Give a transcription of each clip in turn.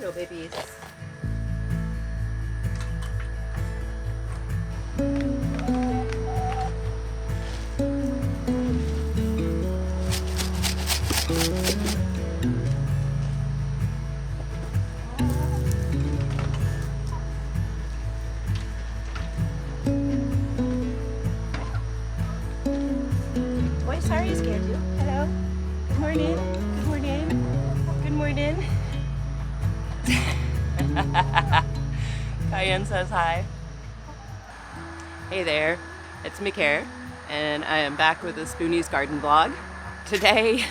tomato babies. Boy, sorry I scared you. Hello. Good morning. Good morning. Good morning. Cayenne says hi. Hey there, it's Mikare, and I am back with a Spoonie's garden vlog. Today,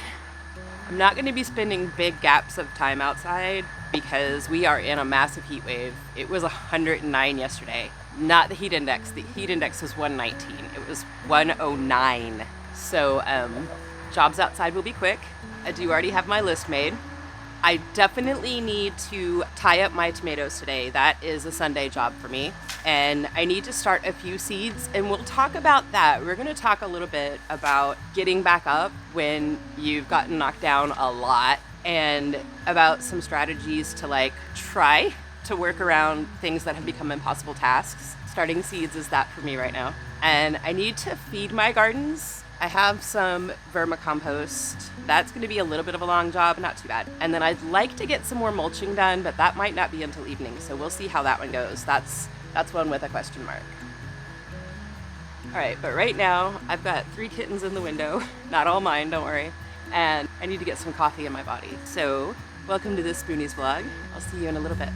I'm not going to be spending big gaps of time outside because we are in a massive heat wave. It was 109 yesterday. Not the heat index. The heat index was 119. It was 109. So jobs outside will be quick. I do already have my list made. I definitely need to tie up my tomatoes today. That is a Sunday job for me. And I need to start a few seeds, and we'll talk about that. We're gonna talk a little bit about getting back up when you've gotten knocked down a lot, and about some strategies to try to work around things that have become impossible tasks. Starting seeds is that for me right now. And I need to feed my gardens. I have some vermicompost. That's going to be a little bit of a long job, not too bad. And then I'd like to get some more mulching done, but that might not be until evening, so we'll see how that one goes. That's one with a question mark. All right, but right now I've got 3 kittens in the window, not all mine, don't worry, and I need to get some coffee in my body. So welcome to this Spoonie's vlog. I'll see you in a little bit.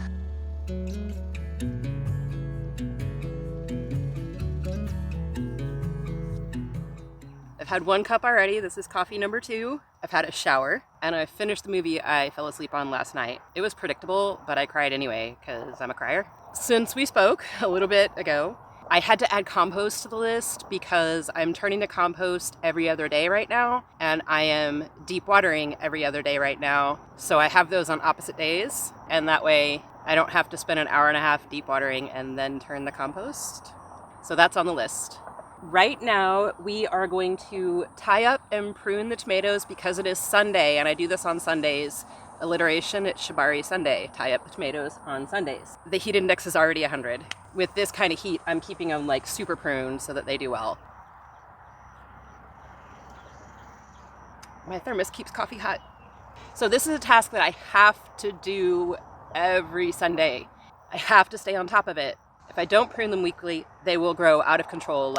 I've had 1 cup already. This is coffee number 2. I've had a shower, and I finished the movie I fell asleep on last night. It was predictable, but I cried anyway because I'm a crier. Since we spoke a little bit ago, I had to add compost to the list because I'm turning to compost every other day right now, and I am deep watering every other day right now. So I have those on opposite days, and that way I don't have to spend an hour and a half deep watering and then turn the compost. So that's on the list. Right now, we are going to tie up and prune the tomatoes because it is Sunday, and I do this on Sundays. Alliteration, it's Shibari Sunday. Tie up the tomatoes on Sundays. The heat index is already 100. With this kind of heat, I'm keeping them super pruned so that they do well. My thermos keeps coffee hot. So this is a task that I have to do every Sunday. I have to stay on top of it. If I don't prune them weekly, they will grow out of control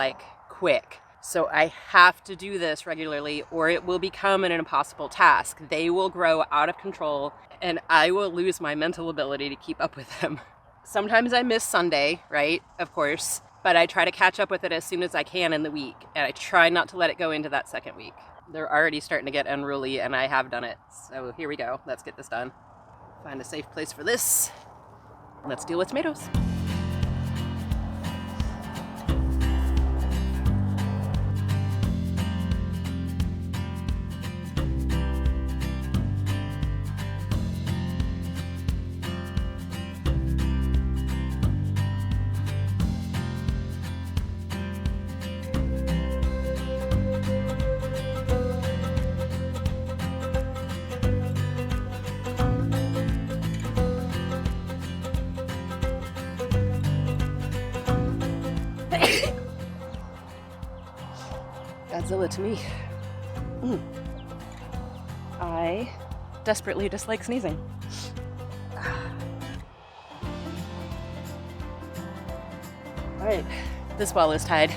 quick. So I have to do this regularly or it will become an impossible task. They will grow out of control and I will lose my mental ability to keep up with them. Sometimes I miss Sunday, right? Of course, but I try to catch up with it as soon as I can in the week, and I try not to let it go into that second week. They're already starting to get unruly and I have done it. So here we go. Let's get this done. Find a safe place for this. Let's deal with tomatoes. Godzilla to me. I desperately dislike sneezing. All right, this well is tied.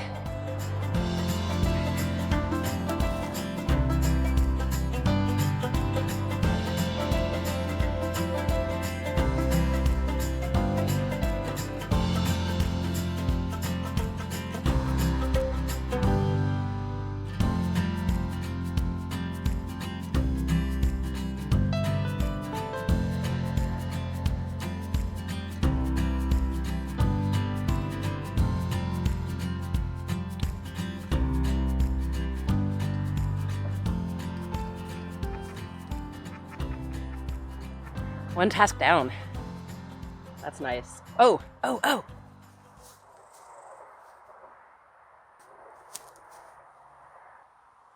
One task down. That's nice. Oh. I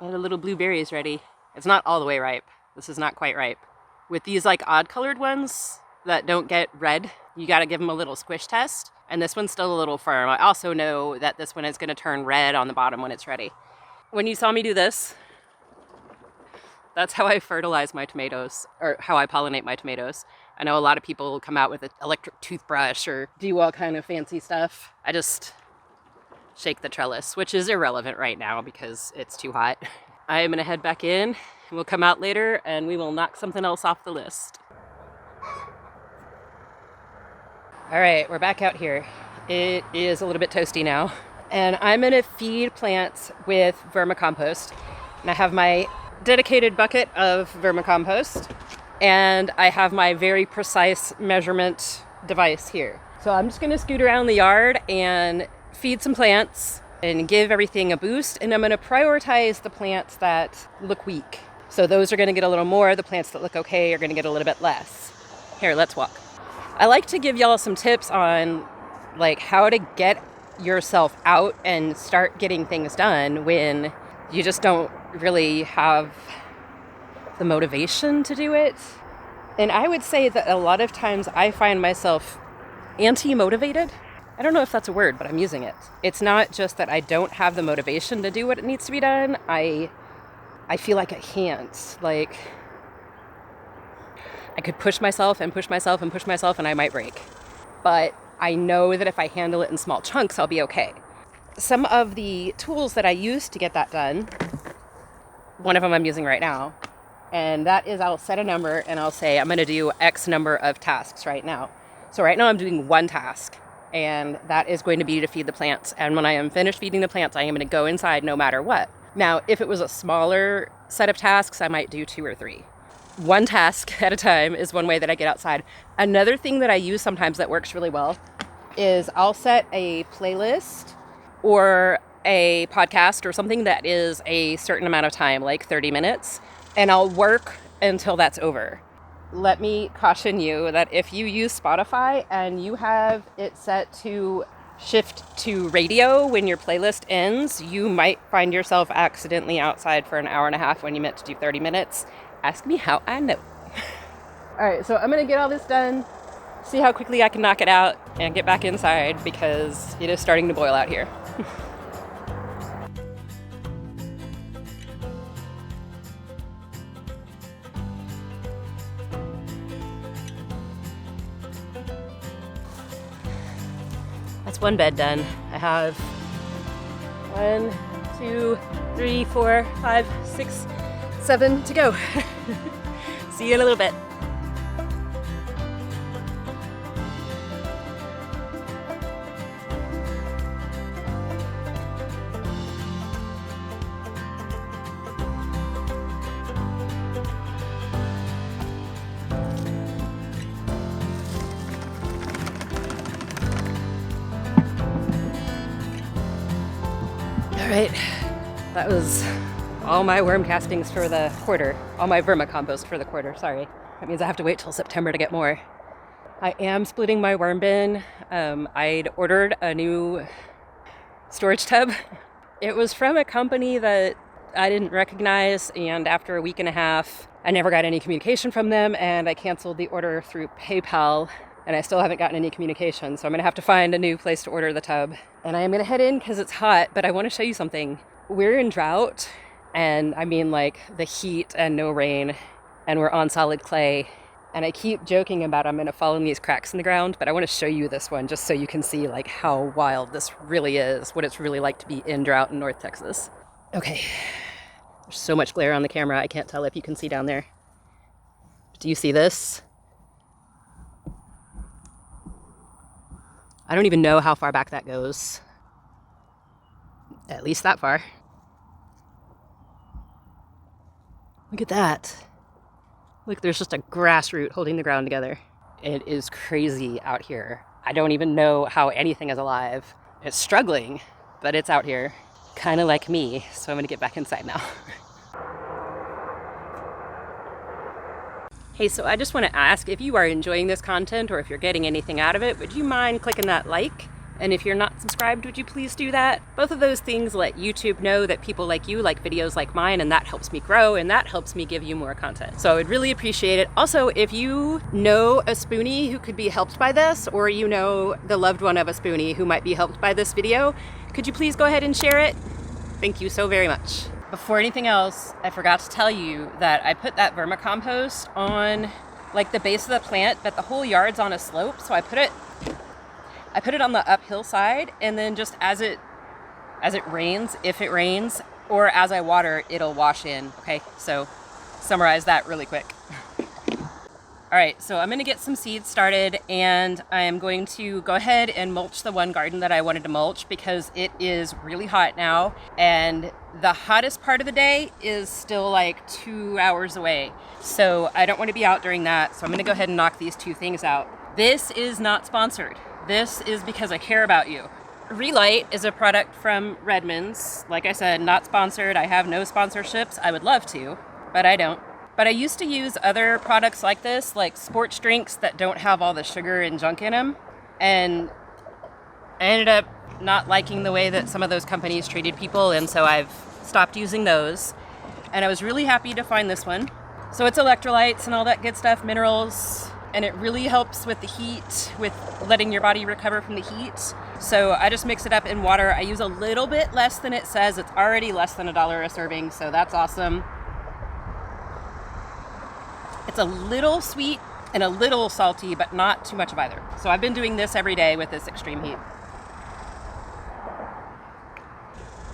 had a little blueberries ready. It's not all the way ripe. This is not quite ripe. With these odd colored ones, that don't get red, you got to give them a little squish test. And this one's still a little firm. I also know that this one is going to turn red on the bottom when it's ready. When you saw me do this, that's how I fertilize my tomatoes, or how I pollinate my tomatoes. I know a lot of people come out with an electric toothbrush or do all kind of fancy stuff. I just shake the trellis, which is irrelevant right now because it's too hot. I am gonna head back in, and we'll come out later and we will knock something else off the list. All right, we're back out here. It is a little bit toasty now, and I'm gonna feed plants with vermicompost. And I have my dedicated bucket of vermicompost, and I have my very precise measurement device here. So I'm just gonna scoot around the yard and feed some plants and give everything a boost, and I'm gonna prioritize the plants that look weak. So those are gonna get a little more, the plants that look okay are gonna get a little bit less. Here, let's walk. I like to give y'all some tips on like how to get yourself out and start getting things done when you just don't really have the motivation to do it. And I would say that a lot of times I find myself anti-motivated. I don't know if that's a word, but I'm using it. It's not just that I don't have the motivation to do what it needs to be done. I feel like I can't. Like, I could push myself and push myself and push myself and I might break. But I know that if I handle it in small chunks, I'll be okay. Some of the tools that I use to get that done, one of them I'm using right now, and that is I'll set a number and I'll say I'm going to do X number of tasks right now. So right now I'm doing one task, and that is going to be to feed the plants. And when I am finished feeding the plants, I am going to go inside no matter what. Now, if it was a smaller set of tasks, I might do 2 or 3. One task at a time is one way that I get outside. Another thing that I use sometimes that works really well is I'll set a playlist or a podcast or something that is a certain amount of time, like 30 minutes, and I'll work until that's over. Let me caution you that if you use Spotify and you have it set to shift to radio when your playlist ends, you might find yourself accidentally outside for an hour and a half when you meant to do 30 minutes. Ask me how I know. All right, so I'm gonna get all this done, see how quickly I can knock it out, and get back inside because it is starting to boil out here. That's one bed done. I have 1, 2, 3, 4, 5, 6, 7 to go. See you in a little bit. All right, that was all my worm castings for the quarter, all my vermicompost for the quarter, sorry. That means I have to wait till September to get more. I am splitting my worm bin. I'd ordered a new storage tub. It was from a company that I didn't recognize, and after a week and a half, I never got any communication from them, and I canceled the order through PayPal, and I still haven't gotten any communication, so I'm gonna have to find a new place to order the tub. And I am gonna head in because it's hot, but I wanna show you something. We're in drought, and I mean like the heat and no rain, and we're on solid clay. And I keep joking about I'm gonna fall in these cracks in the ground, but I wanna show you this one just so you can see like how wild this really is, what it's really like to be in drought in North Texas. Okay, there's so much glare on the camera, I can't tell if you can see down there. Do you see this? I don't even know how far back that goes. At least that far. Look at that. Look, there's just a grass root holding the ground together. It is crazy out here. I don't even know how anything is alive. It's struggling, but it's out here. Kind of like me, so I'm gonna get back inside now. Hey, so I just want to ask if you are enjoying this content or if you're getting anything out of it, would you mind clicking that like And if you're not subscribed, would you please do that? Both of those things let YouTube know that people like you like videos like mine, and that helps me grow and that helps me give you more content. So I would really appreciate it. Also, if you know a Spoonie who could be helped by this, or you know the loved one of a Spoonie who might be helped by this video, could you please go ahead and share it? Thank you so very much. Before anything else, I forgot to tell you that I put that vermicompost on like the base of the plant, but the whole yard's on a slope, so I put it on the uphill side, and then just as it rains, if it rains, or as I water, it'll wash in. Okay, so summarize that really quick. All right, so I'm gonna get some seeds started, and I am going to go ahead and mulch the one garden that I wanted to mulch because it is really hot now, and the hottest part of the day is still like 2 hours away. So I don't want to be out during that, so I'm gonna go ahead and knock these two things out. This is not sponsored. This is because I care about you. Relight is a product from Redmond's. Like I said, not sponsored. I have no sponsorships. I would love to, but I don't. But I used to use other products like this, like sports drinks that don't have all the sugar and junk in them. And I ended up not liking the way that some of those companies treated people, and so I've stopped using those. And I was really happy to find this one. So it's electrolytes and all that good stuff, minerals, and it really helps with the heat, with letting your body recover from the heat. So I just mix it up in water. I use a little bit less than it says. It's already less than $1 a serving, so that's awesome. It's a little sweet and a little salty, but not too much of either. So I've been doing this every day with this extreme heat.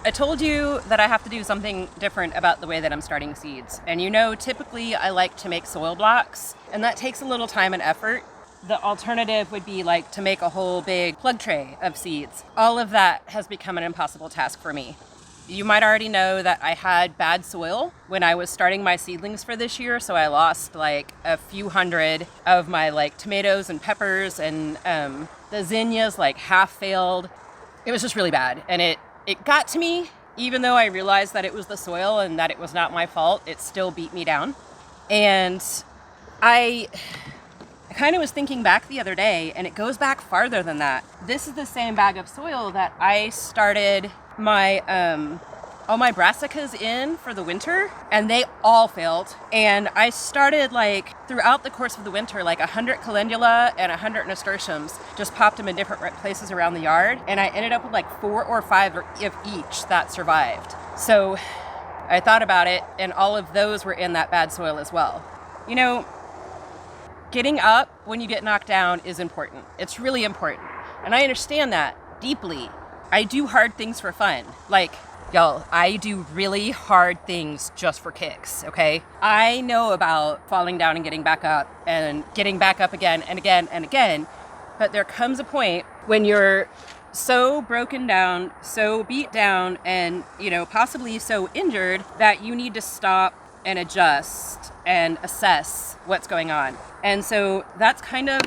I told you that I have to do something different about the way that I'm starting seeds. And you know, typically I like to make soil blocks, and that takes a little time and effort. The alternative would be like to make a whole big plug tray of seeds. All of that has become an impossible task for me. You might already know that I had bad soil when I was starting my seedlings for this year, so I lost like a few hundred of my like tomatoes and peppers, and the zinnias like half failed. It was just really bad, and it got to me. Even though I realized that it was the soil and that it was not my fault, it still beat me down. And I kind of was thinking back the other day, and it goes back farther than that. This is the same bag of soil that I started my all my brassicas in for the winter, and they all failed. And I started like throughout the course of the winter, like 100 calendula and 100 nasturtiums, just popped them in different places around the yard, and I ended up with like 4 or 5 of each that survived. So I thought about it, and all of those were in that bad soil as well. You know, getting up when you get knocked down is important. It's really important, and I understand that deeply. I do hard things for fun. Like, y'all, I do really hard things just for kicks, okay? I know about falling down and getting back up and getting back up again and again and again, but there comes a point when you're so broken down, so beat down, and, you know, possibly so injured that you need to stop and adjust and assess what's going on. And so that's kind of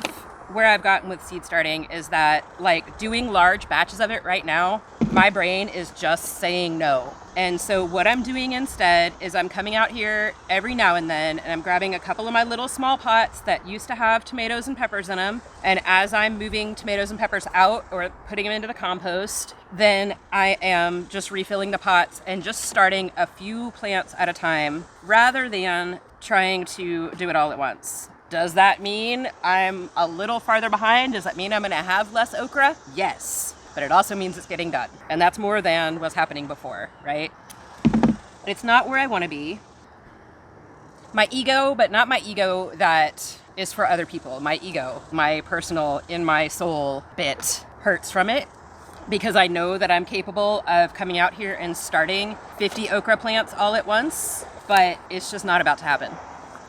where I've gotten with seed starting, is that like doing large batches of it right now, my brain is just saying no. And so what I'm doing instead is I'm coming out here every now and then, and I'm grabbing a couple of my little small pots that used to have tomatoes and peppers in them. And as I'm moving tomatoes and peppers out or putting them into the compost, then I am just refilling the pots and just starting a few plants at a time rather than trying to do it all at once. Does that mean I'm a little farther behind? Does that mean I'm gonna have less okra? Yes, but it also means it's getting done. And that's more than was happening before, right? But it's not where I wanna be. My ego, but not my ego that is for other people. My ego, my personal, in my soul bit hurts from it, because I know that I'm capable of coming out here and starting 50 okra plants all at once, but it's just not about to happen.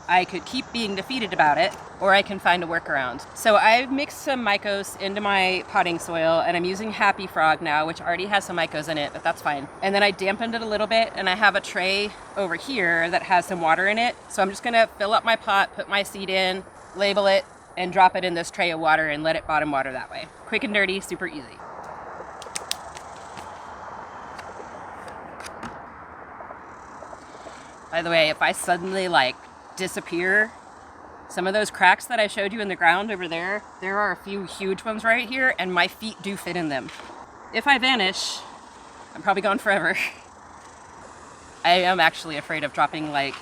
I could keep being defeated about it, or I can find a workaround. So I've mixed some mycos into my potting soil, and I'm using Happy Frog now, which already has some mycos in it, but that's fine. And then I dampened it a little bit, and I have a tray over here that has some water in it. So I'm just gonna fill up my pot, put my seed in, label it, and drop it in this tray of water and let it bottom water that way. Quick and dirty, super easy. By the way, if I suddenly like disappear Some of those cracks that I showed you in the ground over there, there are a few huge ones right here, and my feet do fit in them. If I vanish, I'm probably gone forever. I am actually afraid of dropping like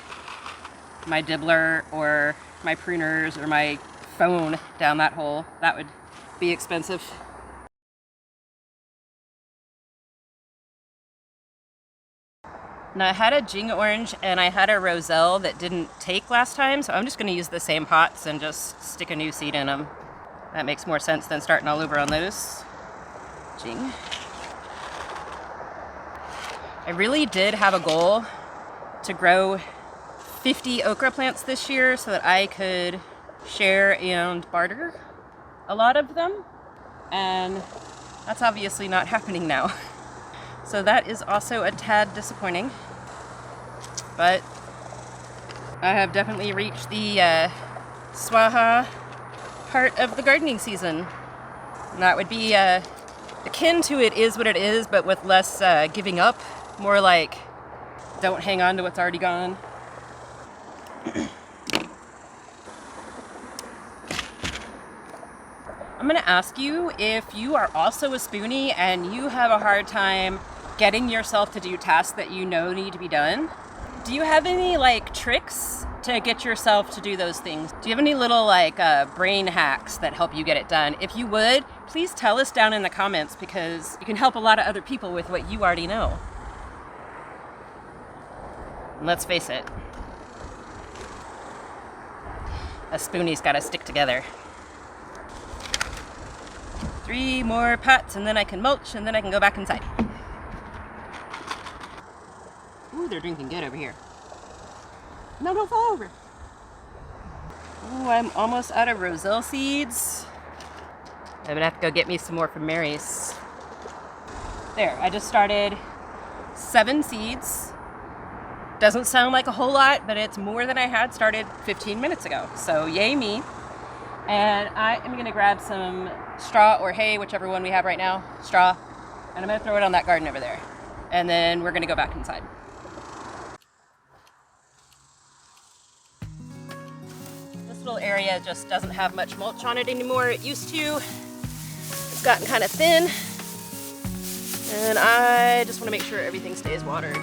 my dibbler or my pruners or my phone down that hole. That would be expensive. Now I had a Jing orange and I had a roselle that didn't take last time, so I'm just going to use the same pots and just stick a new seed in them. That makes more sense than starting all over on those. Jing. I really did have a goal to grow 50 okra plants this year so that I could share and barter a lot of them, and that's obviously not happening now. So that is also a tad disappointing, but I have definitely reached the swaha part of the gardening season. And that would be akin to it is what it is, but with less giving up, more like don't hang on to what's already gone. I'm going to ask you if you are also a Spoonie and you have a hard time getting yourself to do tasks that you know need to be done. Do you have any like tricks to get yourself to do those things? Do you have any little like brain hacks that help you get it done? If you would, please tell us down in the comments, because you can help a lot of other people with what you already know. And let's face it, a Spoonie's got to stick together. 3 more pots and then I can mulch and then I can go back inside. Ooh, they're drinking good over here. No, don't fall over. Ooh, I'm almost out of roselle seeds. I'm gonna have to go get me some more from Mary's. There, I just started 7 seeds. Doesn't sound like a whole lot, but it's more than I had started 15 minutes ago. So yay me. And I am gonna grab some straw or hay, whichever one we have right now, straw, and I'm gonna throw it on that garden over there. And then we're gonna go back inside. This little area just doesn't have much mulch on it anymore. It used to. It's gotten kind of thin. And I just wanna make sure everything stays watered.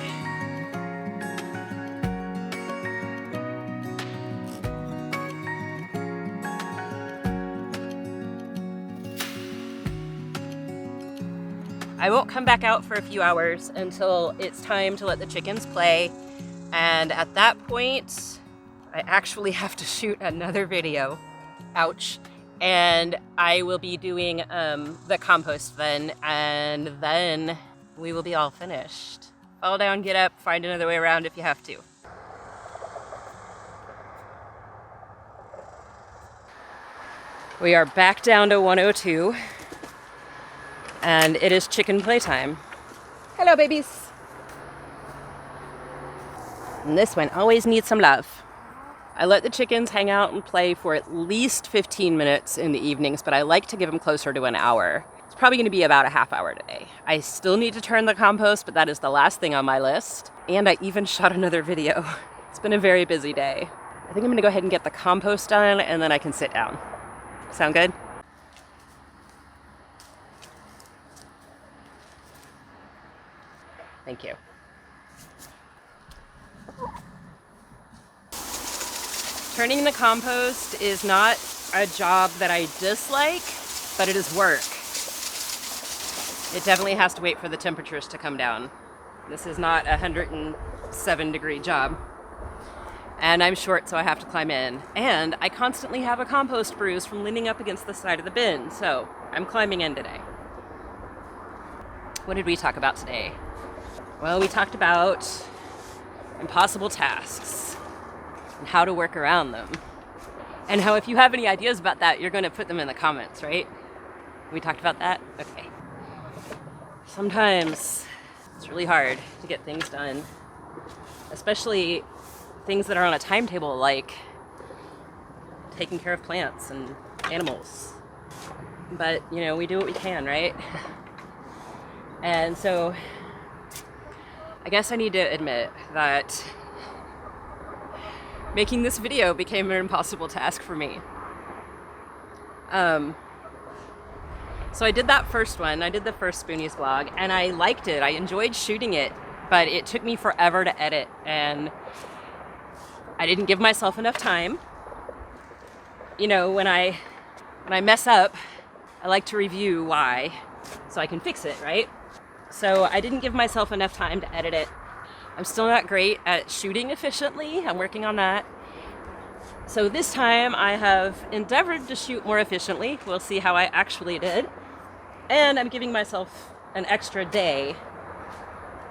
I won't come back out for a few hours until it's time to let the chickens play. And at that point, I actually have to shoot another video. Ouch. And I will be doing the compost then, and then we will be all finished. Fall down, get up, find another way around if you have to. We are back down to 102. And it is chicken playtime. Hello, babies. And this one always needs some love. I let the chickens hang out and play for at least 15 minutes in the evenings, but I like to give them closer to an hour. It's probably gonna be about a half hour today. I still need to turn the compost, but that is the last thing on my list. And I even shot another video. It's been a very busy day. I think I'm gonna go ahead and get the compost done, and then I can sit down. Sound good? Thank you. Turning the compost is not a job that I dislike, but it is work. It definitely has to wait for the temperatures to come down. This is not a 107-degree job. And I'm short, so I have to climb in. And I constantly have a compost bruise from leaning up against the side of the bin, so I'm climbing in today. What did we talk about today? Well, we talked about impossible tasks and how to work around them. And how if you have any ideas about that, you're going to put them in the comments, right? We talked about that? Okay. Sometimes it's really hard to get things done, especially things that are on a timetable, like taking care of plants and animals. But, you know, we do what we can, right? And so I guess I need to admit that making this video became an impossible task for me. So I did that first one. I did the first Spoonies vlog, and I liked it. I enjoyed shooting it, but it took me forever to edit, and I didn't give myself enough time. You know, when I mess up, I like to review why, so I can fix it, right? So I didn't give myself enough time to edit it. I'm still not great at shooting efficiently. I'm working on that. So this time I have endeavored to shoot more efficiently. We'll see how I actually did. And I'm giving myself an extra day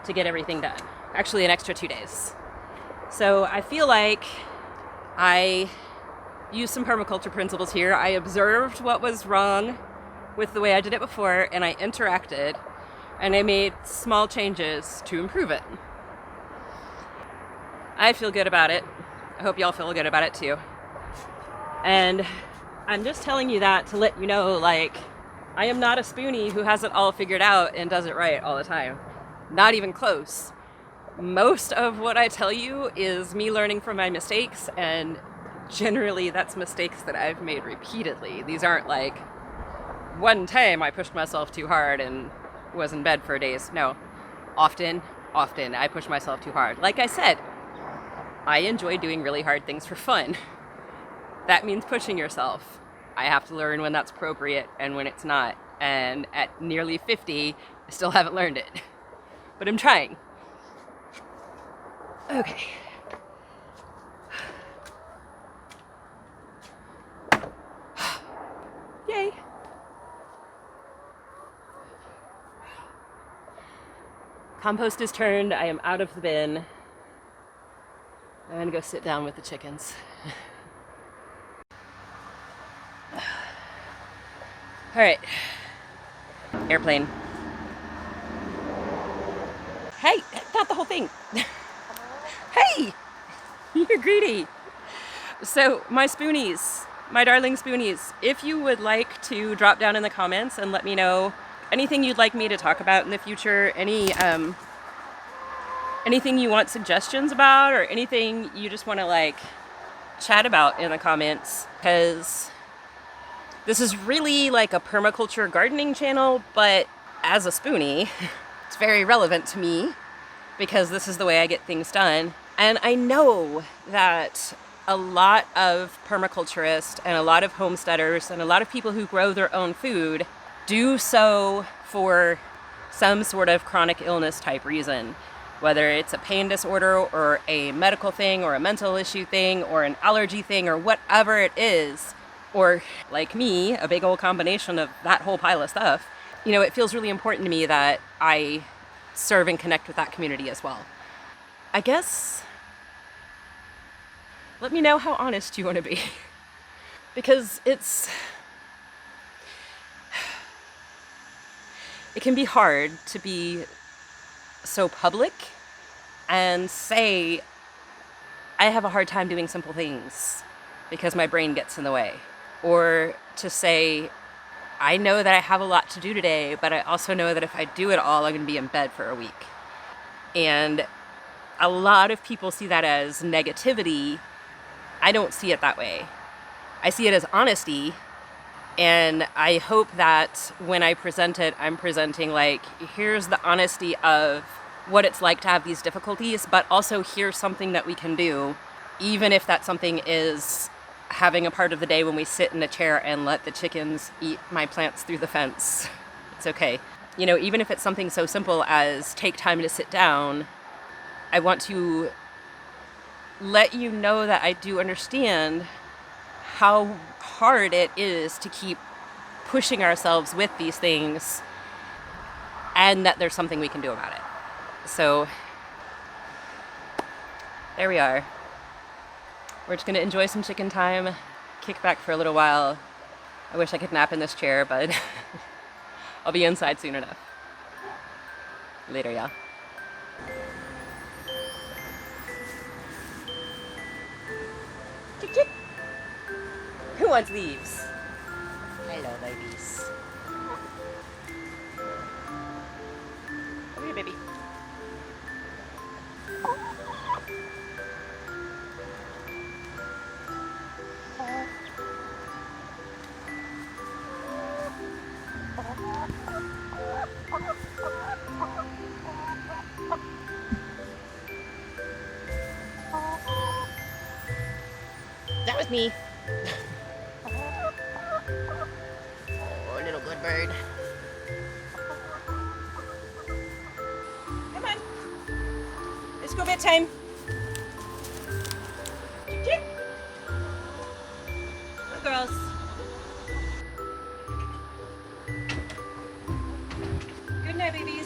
to get everything done. Actually, an extra 2 days. So I feel like I used some permaculture principles here. I observed what was wrong with the way I did it before, and I interacted, and I made small changes to improve it. I feel good about it. I hope y'all feel good about it too. And I'm just telling you that to let you know, like, I am not a Spoonie who has it all figured out and does it right all the time. Not even close. Most of what I tell you is me learning from my mistakes, and generally that's mistakes that I've made repeatedly. These aren't like, one time I pushed myself too hard and was in bed for days. No, often I push myself too hard. Like I said, I enjoy doing really hard things for fun. That means pushing yourself. I have to learn when that's appropriate and when it's not. And at nearly 50, I still haven't learned it. But I'm trying. Okay. Yay. Compost is turned. I am out of the bin. I'm gonna go sit down with the chickens. All right. Airplane. Hey, not the whole thing. Hey, you're greedy. So my Spoonies, my darling Spoonies, if you would like to drop down in the comments and let me know anything you'd like me to talk about in the future, anything you want suggestions about, or anything you just want to like chat about in the comments, because this is really like a permaculture gardening channel, but as a Spoonie, it's very relevant to me because this is the way I get things done. And I know that a lot of permaculturists and a lot of homesteaders and a lot of people who grow their own food do so for some sort of chronic illness type reason, whether it's a pain disorder or a medical thing or a mental issue thing or an allergy thing or whatever it is, or like me, a big old combination of that whole pile of stuff. You know, it feels really important to me that I serve and connect with that community as well. I guess, let me know how honest you want to be. Because it can be hard to be so public and say, I have a hard time doing simple things because my brain gets in the way. Or to say, I know that I have a lot to do today, but I also know that if I do it all, I'm going to be in bed for a week. And a lot of people see that as negativity. I don't see it that way. I see it as honesty. And I hope that when I present it, I'm presenting like, here's the honesty of what it's like to have these difficulties, but also here's something that we can do, even if that something is having a part of the day when we sit in a chair and let the chickens eat my plants through the fence. It's okay. You know, even if it's something so simple as take time to sit down, I want to let you know that I do understand how hard it is to keep pushing ourselves with these things, and that there's something we can do about it. So there we are. We're just gonna enjoy some chicken time, kick back for a little while. I wish I could nap in this chair, but I'll be inside soon enough. Later, y'all. Chick, chick. Who wants leaves? Hello, babies. Come here, baby. me. Oh, little good bird. Come on. Let's go bedtime. Chick. Good girls. Good night, babies.